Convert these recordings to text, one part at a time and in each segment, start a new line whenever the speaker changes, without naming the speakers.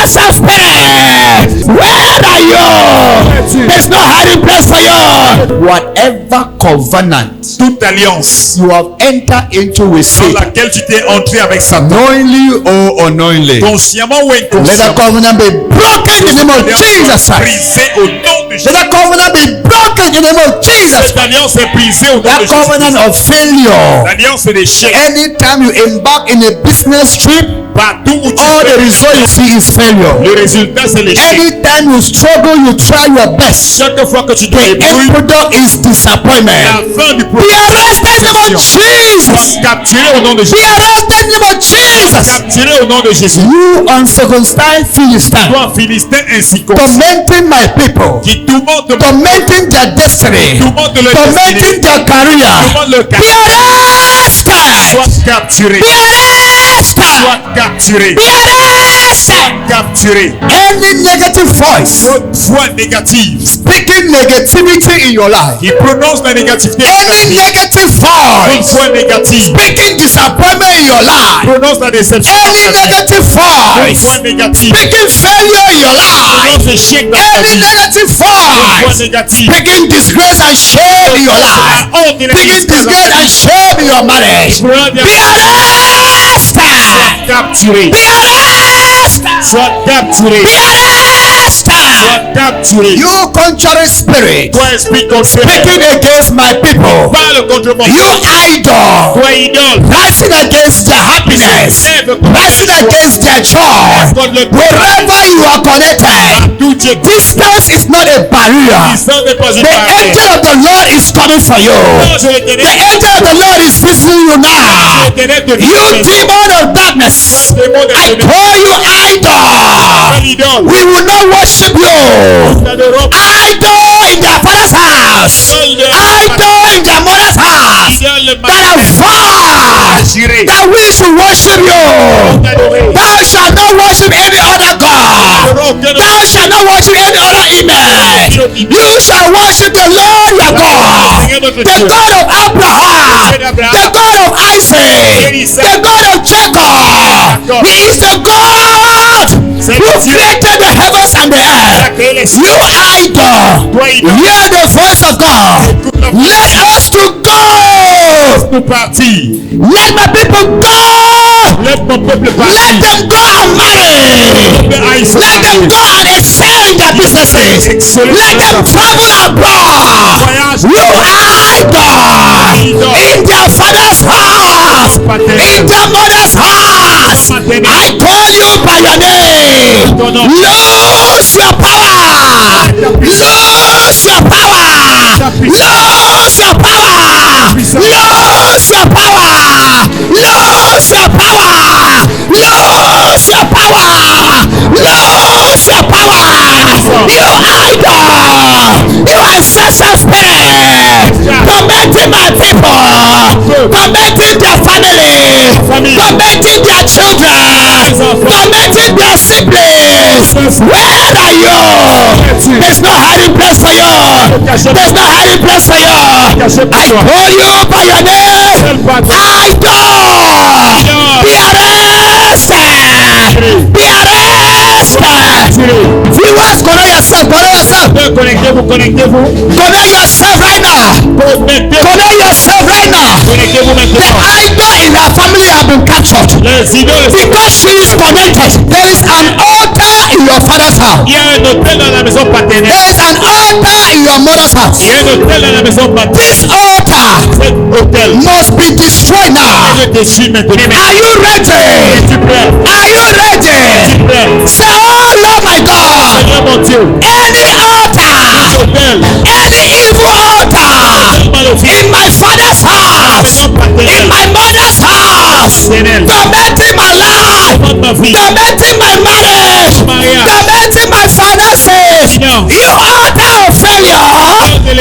ancestral spirit, where are you? There's no hiding place for you. Whatever covenant,
toute alliance
you have entered into with
dans
Satan,
laquelle tu t'es entré avec Satan,
knowingly or unknowingly,
consciemment ou
let that
inconsciemment,
covenant be broken in the name of Jesus Christ.
brisée au nom de
Let
Jésus.
that covenant be broken in the name of Jesus
Cette alliance est brisée au nom de
That
Jésus.
covenant of failure.
L'alliance est d'échec.
Anytime you embark in a business trip,
Partout où tu
all the
fais,
result you see is failure.
le résultat c'est l'échec.
Anytime you struggle, you try your best.
Chaque fois que tu te
The end
débrouilles,
product is
la
disappointment.
fin du
Be
processus.
arrested in the name of Jesus.
Capturé au nom de
Be
Jésus.
arrested in the name of Jesus.
Capturé au nom de Jésus.
You uncircumcised Philistine,
Toi, Philistin ainsi
tormenting my people,
qui tourmente
tormenting their destiny,
tourmente le
tormenting
destiné,
their career.
tourmente le
Be
caractère.
arrested.
Sois capturé.
Be arrested.
Sois capturé.
Be arrested.
Capturé.
Any negative voice
Toute voix négative
speaking negativity in your life,
qui prononce la négativité dans ta
any
vie.
negative
Toute
voice
voix négative
speaking disappointment in your life,
prononce la déception dans
any
ta vie.
negative
Toute
voice
voix négative
speaking failure in your life,
prononce échec dans ta
any
vie.
negative
Toute voix
voice
négative
speaking disgrace and shame in your life,
la honte et la
speaking
disgrâce dans
disgrace
ta
and
vie.
shame in your marriage, be arrested.
Capturé.
Be arrested.
Sois capturé.
Be arrested.
Sois capturé.
You contrary spirit
Toi, esprit contraire,
speaking against my people,
parle contre mon
you idol
toi, idole,
rising against their happiness, rising against their joy, wherever you are connected,
tout Dieu,
distance is not a barrier.
distance n'est pas une
The
barrière.
angel of the Lord is coming for you.
Je
The
l'éternel,
angel of the Lord is visiting you now.
l'éternel te
You demon of darkness, I call you idol.
idole,
We will not worship you.
t'adorons,
Idol in their father's house, idol in their mother's house,
idole,
that have vowed
juré,
that we should worship you.
t'adorer,
Thou shalt not worship any other God. Thou shalt not worship any other image. You shall worship the Lord your God, the God of Abraham, the God of Isaac, the God of Jacob. He is the God who created the heavens and the earth. You idol, hear the voice of God. Let us to go.
nous partir.
Let my people go.
Laisse mon peuple
Let
partir.
them go and marry. Let them go and excel in their businesses. Let them travel abroad. You idol in their father's house, in their mother's house. I call you by your name. Lose your power. Lose your power. Lose your power. Lose your power. Lose your power. Lose your power. Lose your power. You idol. You ancestral spirit. Tormenting my people. Tormenting their family. Tormenting their children. Tormenting their siblings. Where are you? There's no hiding place for you. There's no hiding place for you. I call you by your name. Idol. Be arrested. Be arrested. Viewers, connect yourself. Connect yourself.
Connectez-vous, connectez-vous.
Connect yourself right now. Connect yourself right now.
Connectez-vous
The
maintenant.
idol in her family have been captured.
Les idoles,
Because she is connected, there is an altar in your father's house.
il y a un hôtel dans la maison paternelle.
There is an altar in your mother's house.
Il y a un hôtel dans la maison paternelle.
This altar
Cet hôtel,
must be destroyed now.
je déchire maintenant.
Are you ready?
Tu prêt?
Are you ready?
Tu prêt?
Say, oh Lord my God,
Seigneur mon Dieu,
any altar,
hôtel,
any evil altar in my father's house, in my mother's house, tormenting my life,
ma vie,
tormenting my marriage, tormenting my finances. You altar of failure,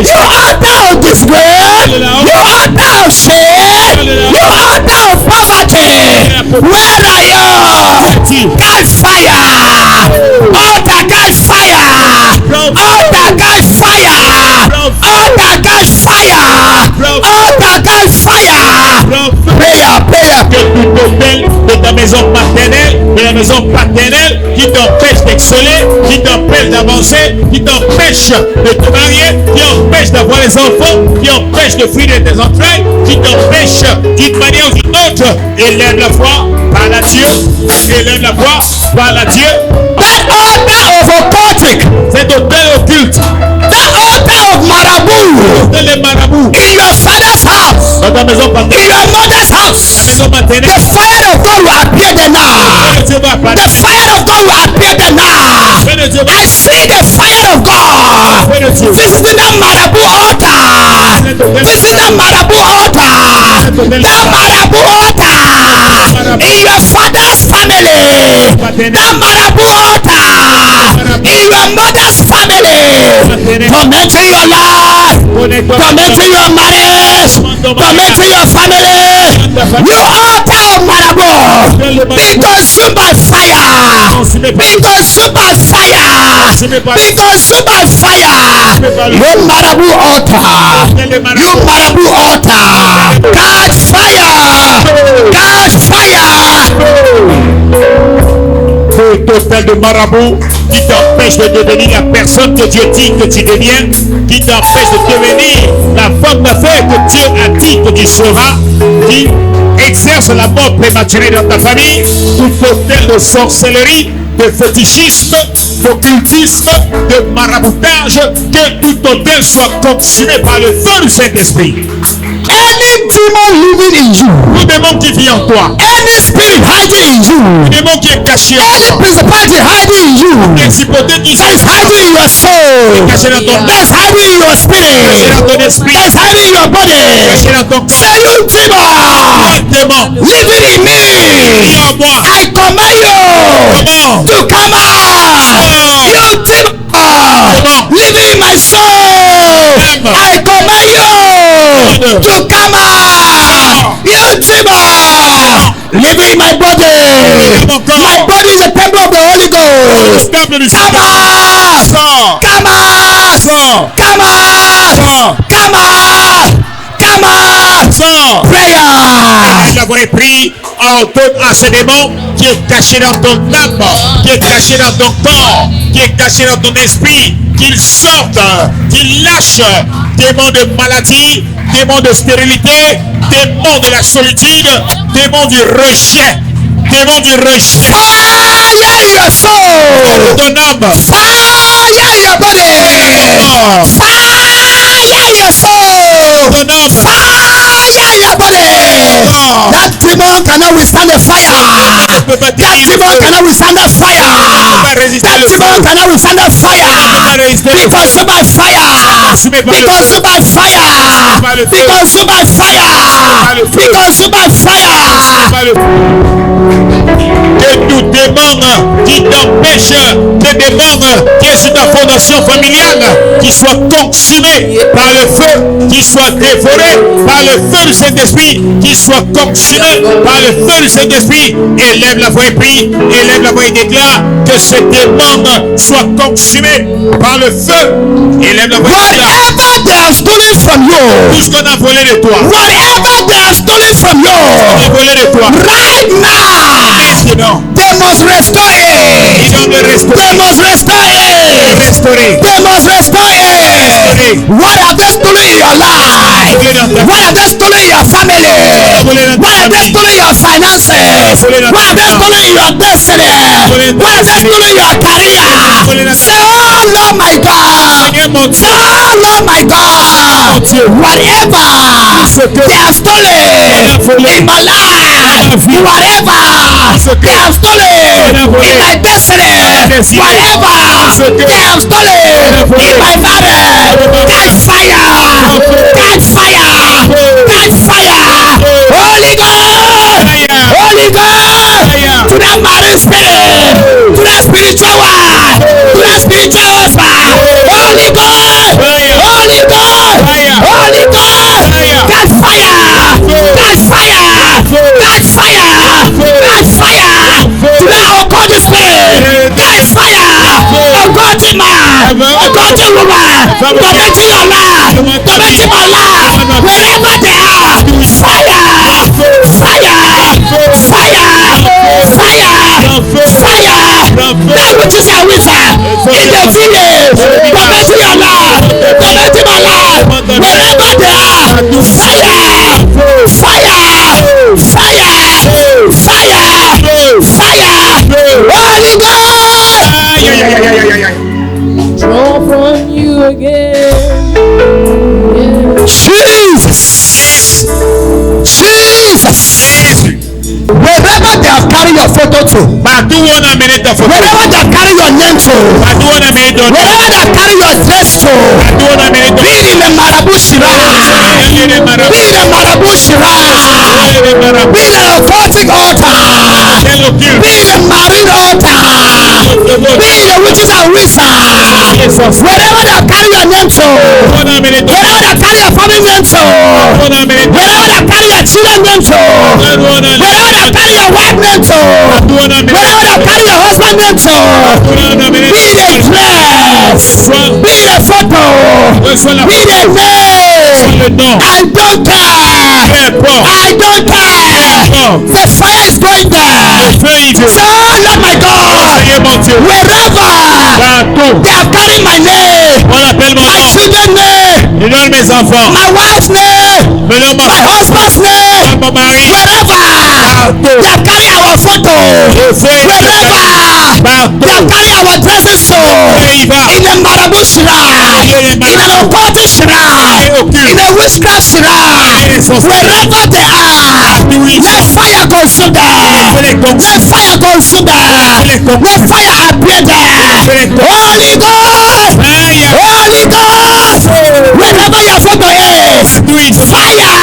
you altar of disgrace, you altar of shame, you altar of poverty. Where are you? Catch fire! Altar catch fire! Altar catch fire! Altar catch fire! Altar catch fire!
que tout hôtel de ta maison paternelle, de la maison paternelle qui t'empêche d'exceller, qui t'empêche d'avancer, qui t'empêche de te marier, qui empêche d'avoir les enfants, qui empêche de fruire tes entrailles, qui t'empêche d'une manière ou d'une autre. Élève la foi, parle à Dieu. Élève la foi, parle à Dieu.
That altar of occultic,
Cet hôtel occulte,
that altar of marabout
les marabouts,
in your father's house,
dans ta maison
in
paternelle,
your mother's house,
maison maternelle,
the fire of God will appear there now.
Dieu va
The
apparaître.
fire of God will appear there now.
Feu de Dieu va
I see the fire of God
Feu de Dieu.
visiting that marabout altar. Visit that marabout altar. That marabout altar in your father's family. That marabout altar in your mother's family. Tormenting your life. Tormenting your marriage. Tormenting your family. You altar of marabout. Be consumed by fire. Be consumed by fire. Be consumed by fire. You marabout altar. You marabout altar. Catch fire. Catch fire.
Feu total de marabout qui t'empêche de devenir la personne que Dieu dit que tu deviens, qui t'empêche de devenir la femme d'affaires que Dieu a dit que tu seras, qui exerce la mort prématurée dans ta famille, tout hôtel de sorcellerie, de fétichisme, d'occultisme, de maraboutage, que tout hôtel soit consumé par le feu du Saint-Esprit.
Any demon living in you,
Tout démon qui vit en toi,
any spirit hiding in you,
tout démon qui est caché en
any
toi,
principality hiding in you,
principauté qui
that is hiding in your soul,
caché dans ton
that is hiding in your
caché
spirit,
dans ton esprit,
that is hiding in your body.
caché dans ton corps.
Say you demon
Démon,
living in me,
vis en moi.
I command you
Comment?
to come out. You demon living in my soul, I command you to come out. You demon living in my body. My body is a temple of the Holy Ghost.
Temple du
Come
Saint-Esprit.
out.
Sors,
Come out.
sors,
Come out.
sors,
Come out. Come out.
sors.
Prayer.
Il avait pris, ordonne à ce démon qui est caché dans ton âme, qui est caché dans ton corps, qui est caché dans ton esprit, qu'il sorte, qu'il lâche, démon de maladie, démon de stérilité, démon de la solitude, démon du rejet, démon du rejet.
Fire in your soul.
Ton âme,
Fire in your body.
corps,
Fire in your soul.
ton âme,
Fire in your body.
corps.
That demon cannot withstand the fire.
Ne peut pas
That
tenir le
demon
feu.
cannot withstand the
Ne peut
fire.
pas résister
That
le feu.
demon cannot withstand the
Ne peut pas
fire.
résister
Be
le feu.
consumed by fire.
Consumé par
Be
le feu.
consumed by fire.
Par le
Be
feu.
consumed by fire.
le
Be
feu.
consumed by fire.
Par le que tout démon qui t'empêche, que démon qui est sur ta fondation familiale, qui soit consumé par le feu, qui soit dévoré par le feu du Saint-Esprit, qui soit consumé par le feu du Saint-Esprit. Élève la voix et prie, élève la voix et déclare que ce démon soit consumé par le feu. Élève la voix et déclare
Whatever they have stolen from you,
tout ce qu'on a volé de toi,
whatever they have stolen from
on a
you,
volé de toi.
right now,
Maintenant,
they must restore
ils
it.
doivent le
They
restaurer.
must restore it.
Restaurer.
They must restore it. What have they stolen in your life? What have they stolen in your family? What have they stolen in your finances? What have they stolen in your destiny? What have they stolen in your career? Say, oh Lord my God.
Seigneur mon Dieu,
Oh Lord my God. Whatever they have stolen in my life, whatever they have stolen in my destiny, whatever they have stolen in my marriage, catch fire, catch fire, catch fire, Holy Ghost, Holy Ghost, to that marine spirit, to that spiritual one, to that spiritual husband, Holy Ghost, Holy Ghost, Holy Ghost, catch fire, catch fire, catch fire, catch fire, to that occultic spirit, catch fire, occultic man, occultic woman, tormenting your life, tormenting my life, wherever they are, fire, fire, fire, fire, fire, that which is a in the village, tormenting your life, tormenting my life, wherever they are, fire, fire, fire, fire, Holy Ghost,
Draw from you again.
Jesus, wherever they have carried your photo to, wherever they have carried your name to, wherever they have carried your dress to, be in the Marabu Shira, be in the Marabu Shira, be in the occultic altar, be in the marine altar, be in the witches and wizards, wherever they have carried your name to, wherever they have carried your family name to, wherever they have carried your children name to, wherever they carry your wife name to, wherever they carry your husband name to, be the dress, be the photo, be the name. I don't care. I don't care. The fire is going there. So Lord my God, wherever they are carrying my name, my children's name, my wife's name, my husband's name, wherever they are carrying our photo, wherever they are carrying our dresses to, in the Marabu Shira, in an occultic Shira, in a witchcraft Shira, wherever they are, let fire consume them, let fire consume them, let fire appear there. Holy Ghost, Holy Ghost, wherever your photo is, fire,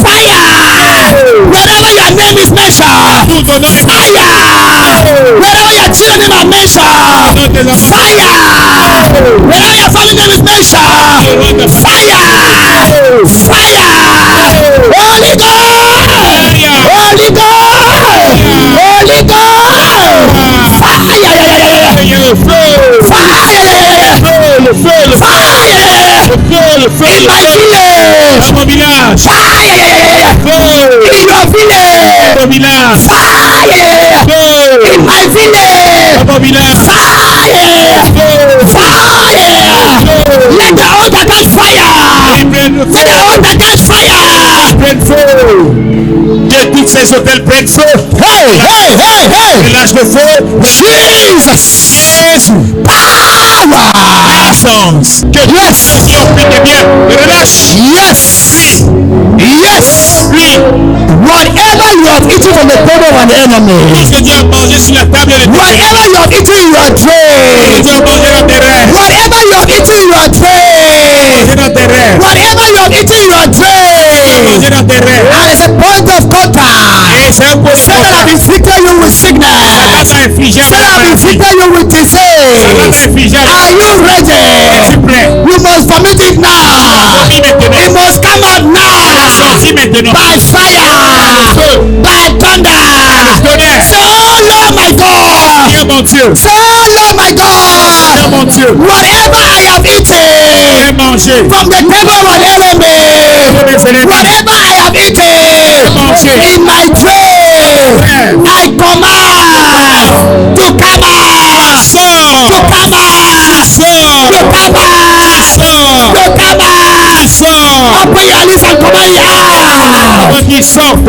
fire, wherever your name is mentioned, fire, wherever your children name are mentioned, fire, wherever your family name is mentioned, fire, fire, Holy Ghost, Holy Ghost, Holy Ghost, fire, in my village, fire, in your village, fire, in my village, fire, let the altar catch fire, let the altar catch fire.
Que toutes ces hôtels prennent feu.
Hey, hey, hey, hey,
Lâche le feu.
Jesus, power,
Puissance. Que
yes,
qui ont pris des biens. Relâche.
yes, yes,
Lui.
whatever you have eaten from the table of an enemy,
Tout ce que Dieu a mangé sur la table de
whatever you have eaten in your dream,
Dieu a mangé dans tes rêves.
whatever you have eaten in your dream,
Mangé dans tes rêves.
whatever you have eaten in your dream,
Mangé dans tes rêves.
and it's a point of contact.
Et c'est un point de
Satan have inflicted you with sickness.
Satan a infligé
Satan have inflicted you with disease. Are you ready?
Es-tu prêt?
You must vomit it now.
Vomis
It
maintenant.
must come out now.
Sorti maintenant.
By fire,
Feu.
by thunder.
Tonnerre.
So Lord my God,
Dieu mon Dieu.
so Lord my
Dieu
God,
mon Dieu.
whatever I have
J'ai
eaten
mangé.
from the table of an enemy,
Pour mes ennemis.
whatever I have eaten in my dream, I command to come out,
Sors.
to come out,
Sors.
to come out,
Sors.
to come out.
Sors.
Open your lips and command it out.
Avant qu'il sorte,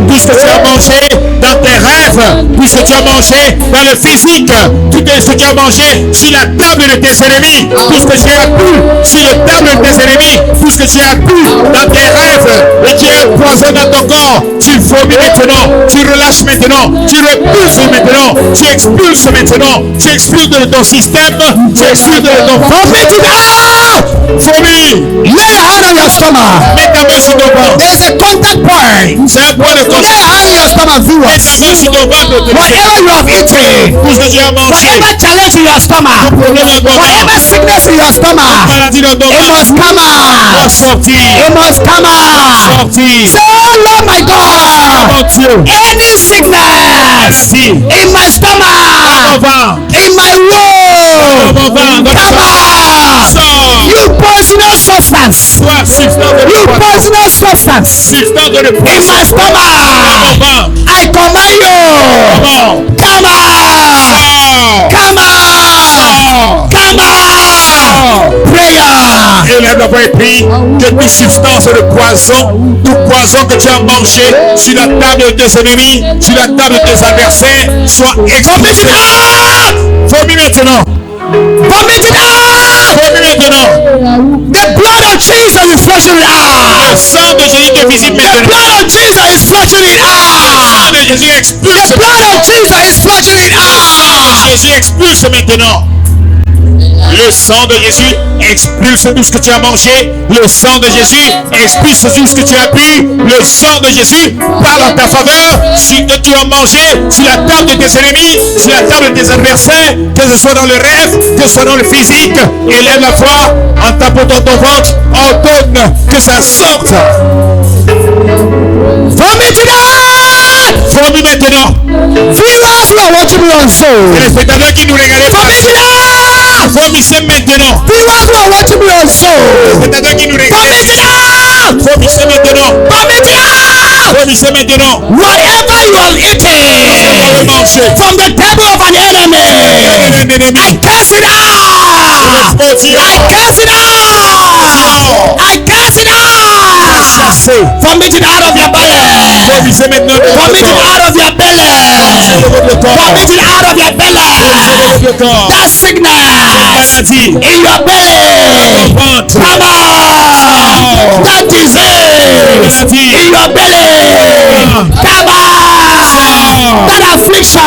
tout ce que tu as mangé dans tes rêves, tout ce que tu as mangé dans le physique, tout ce que tu as mangé sur la table de tes ennemis, tout ce que tu as bu sur la table de tes ennemis, tout ce que tu as bu dans tes rêves et qui est poison dans ton corps, tu vomis maintenant, tu relâches maintenant, tu repulses maintenant, tu expulses maintenant, tu expulses de ton système, tu expulses de ton
Vomit it out.
vomi.
Lay your hand on your stomach.
Mets ta main sur ton ventre.
There's a contact point.
C'est un point de
Lay your
contact.
hand on your stomach,
Mets
viewers.
ta main sur ton ventre.
Whatever you have eaten,
Tout ce que tu as mangé,
whatever challenge in your stomach,
problème dans ton ventre,
whatever sickness in your stomach,
maladie dans ton
it
ventre,
must come out.
doit sortir,
It must come out.
sortir.
So Lord my God,
Mon Dieu,
any sickness
si,
in my
ton
stomach,
ventre,
in my
dans
womb,
mon ventre,
come out.
sors.
You poisonous substance.
Toi, substance de
You
poison,
poisonous substance
substance de
in
poison,
my
dans
stomach.
mon ventre,
I command you,
bon,
come out,
sors,
come out,
la voix est pris que toute substance de poison, tout poison que tu as mangé sur la table de tes ennemis, sur la table de tes adversaires, soit expulsé. Vomis maintenant.
Vomit it out.
Vomis maintenant.
The blood of Jesus is flushing it
Le
out.
sang de Jésus te visite
The
maintenant.
blood of Jesus is flushing it
Le sang
out.
de Jésus expulse.
The blood of Jesus is flushing it out.
Jésus expulse maintenant. Le sang de Jésus expulse tout ce que tu as mangé. Le sang de Jésus expulse tout ce que tu as bu. Le sang de Jésus parle en ta faveur. Ce que tu as mangé sur la table de tes ennemis, sur la table de tes adversaires, que ce soit dans le rêve, que ce soit dans le physique. Élève la foi en tapant dans ton ventre. Ordonne que ça sorte.
Vomit it out.
Vomis maintenant.
Viewers who are watching me on Soul.
Les spectateurs qui nous regardent pas.
Vomit it out.
Vomissez maintenant.
Viewers who are watching me on
Les
Soul.
spectateurs qui nous regardent.
Vomit it out.
Vomissez maintenant.
Vomit it out.
Vomissez maintenant.
Whatever you have eaten
Manger.
from the table of an enemy,
Un ennemi.
I cast it out.
Maudit.
I cast it out. I cast it out.
Chassez.
Vomit it out of your belly.
Vomissez maintenant.
Vomit it out of your belly. Vomit it out of your belly.
Le corps.
That sickness
Maladie.
in your belly.
Ventre.
Come on. That disease in your belly. Come on. That affliction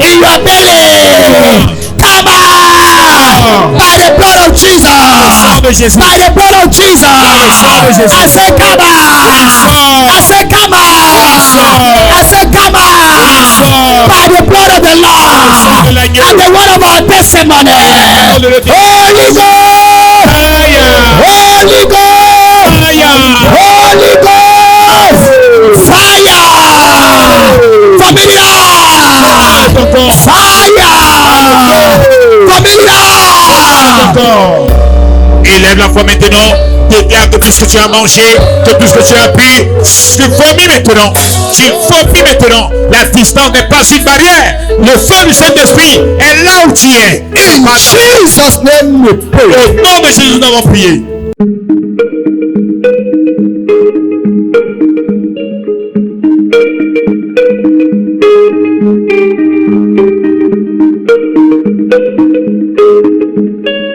in your belly. Come on. By the blood of Jesus.
Sang de Jésus.
By the blood of Jesus. I say come on. I say come on. I say come on. By the blood of the Lord and the word of our testimony. Holy Ghost. Holy Ghost. Holy Ghost. Fire. Familiar. Fire. Familiar.
Élève la foi maintenant. Déclare que tout ce que tu as mangé, que tout ce que tu as bu, tu vomis maintenant. Tu vomis maintenant. La distance n'est pas une barrière. Le feu du Saint-Esprit est là où tu es.
In Jesus' name we pray.
Au nom de Jésus, nous avons prié.